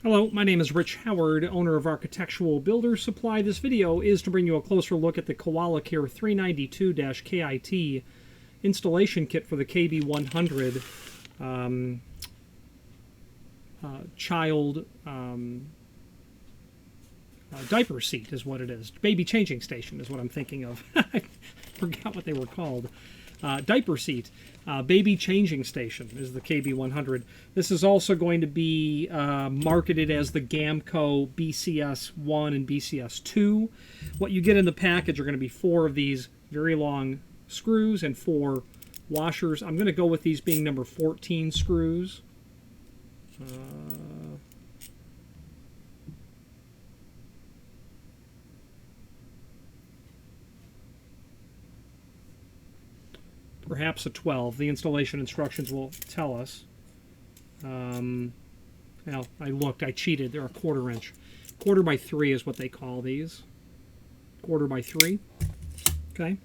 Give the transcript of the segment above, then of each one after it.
Hello, my name is Rich Howard, owner of Architectural Builder Supply. This video is to bring you a closer look at the Koala Kare 392-KIT installation kit for the KB100 child diaper seat is what it is. Baby changing station is what I'm thinking of. I forgot what they were called. Diaper seat. Baby changing station is the KB100. This is also going to be marketed as the Gamco BCS1 and BCS2. What you get in the package are going to be 4 of these very long screws and 4 washers. I'm going to go with these being number 14 screws. Perhaps a 12. The installation instructions will tell us. Well, I cheated. They're a 1/4 inch. 1/4 by 3 is what they call these. 1/4 by 3. Okay.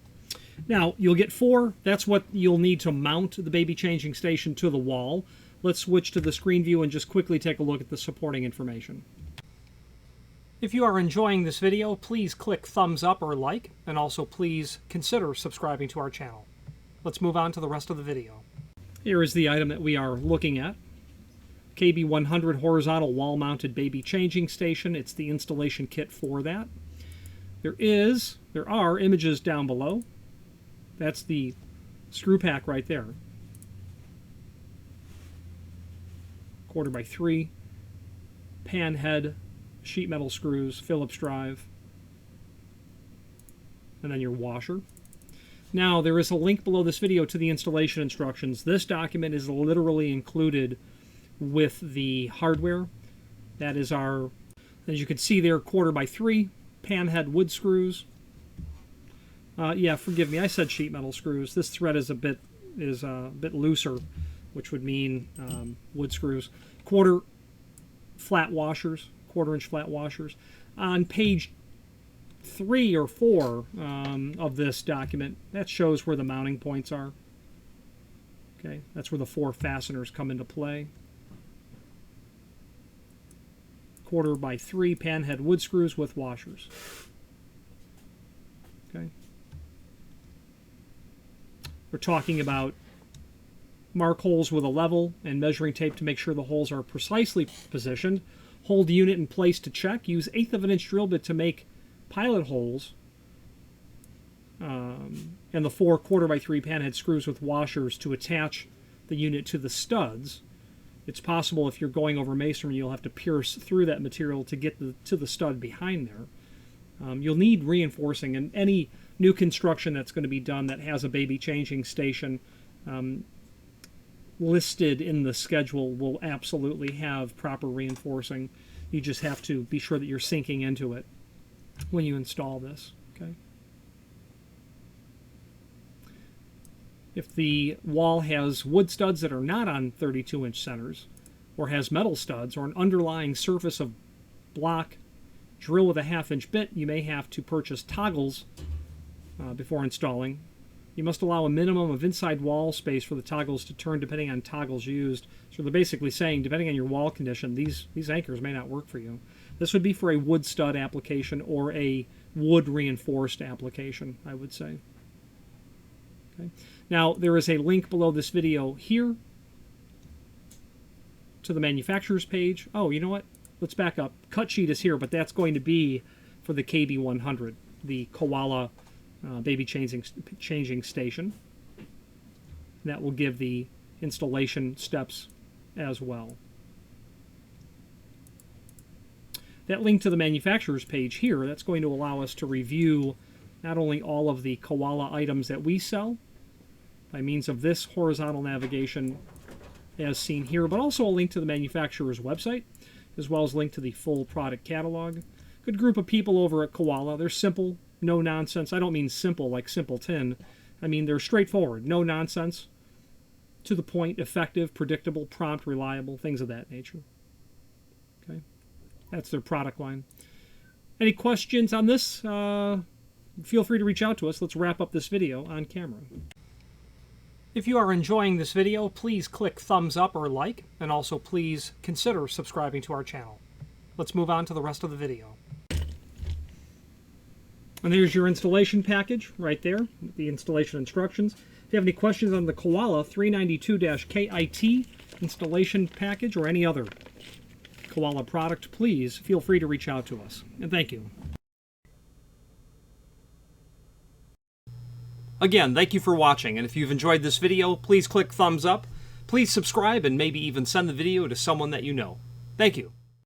Now, you'll get 4. That's what you'll need to mount the baby changing station to the wall. Let's switch to the screen view and just quickly take a look at the supporting information. If you are enjoying this video, please click thumbs up or like, and also please consider subscribing to our channel. Let's move on to the rest of the video. Here is the item that we are looking at. KB100 horizontal wall-mounted baby changing station. It's the installation kit for that. There are images down below. That's the screw pack right there. 1/4 by 3. Pan head, sheet metal screws, Phillips drive, and then your washer. Now, there is a link below this video to the installation instructions. This document is literally included with the hardware. That is our, as you can see there, 1/4 by 3 pan head wood screws. Yeah, forgive me, I said sheet metal screws. This thread is a bit looser, which would mean wood screws. 1/4 flat washers, 1/4 inch flat washers. On page 3 or 4 of this document, that shows where the mounting points are. Okay, that's where the 4 fasteners come into play. 1/4 by 3 pan head wood screws with washers. Okay. We're talking about mark holes with a level and measuring tape to make sure the holes are precisely positioned. Hold the unit in place to check. Use 1/8 of an inch drill bit to make pilot holes, and the 4 1/4 by 3 panhead screws with washers to attach the unit to the studs. It's possible if you're going over masonry, you'll have to pierce through that material to get to the stud behind there. You'll need reinforcing, and any new construction that's going to be done that has a baby changing station listed in the schedule will absolutely have proper reinforcing. You just have to be sure that you're sinking into it when you install this. Okay. If the wall has wood studs that are not on 32-inch centers, or has metal studs, or an underlying surface of block drill with a 1/2 inch bit, you may have to purchase toggles before installing. You must allow a minimum of inside wall space for the toggles to turn depending on toggles used. So they're basically saying, depending on your wall condition, these anchors may not work for you. This would be for a wood stud application or a wood reinforced application, I would say. Okay. Now, there is a link below this video here to the manufacturer's page. Oh, you know what? Let's back up. Cut sheet is here, but that's going to be for the KB100, the Koala baby changing station. That will give the installation steps as well. That link to the manufacturer's page here, that's going to allow us to review not only all of the Koala items that we sell by means of this horizontal navigation as seen here, but also a link to the manufacturer's website, as well as a link to the full product catalog. Good group of people over at Koala. They're simple, no nonsense. I don't mean simple like simpleton. I mean they're straightforward, no nonsense, to the point, effective, predictable, prompt, reliable, things of that nature. Okay, that's their product line. Any questions on this? Feel free to reach out to us. Let's wrap up this video on camera. If you are enjoying this video, please click thumbs up or like, and also please consider subscribing to our channel. let's move on to the rest of the video. And there's your installation package right there, the installation instructions. If you have any questions on the Koala 392-KIT installation package or any other Koala product, please feel free to reach out to us. And thank you. Again, thank you for watching, and if you've enjoyed this video, please click thumbs up. Please subscribe and maybe even send the video to someone that you know. Thank you.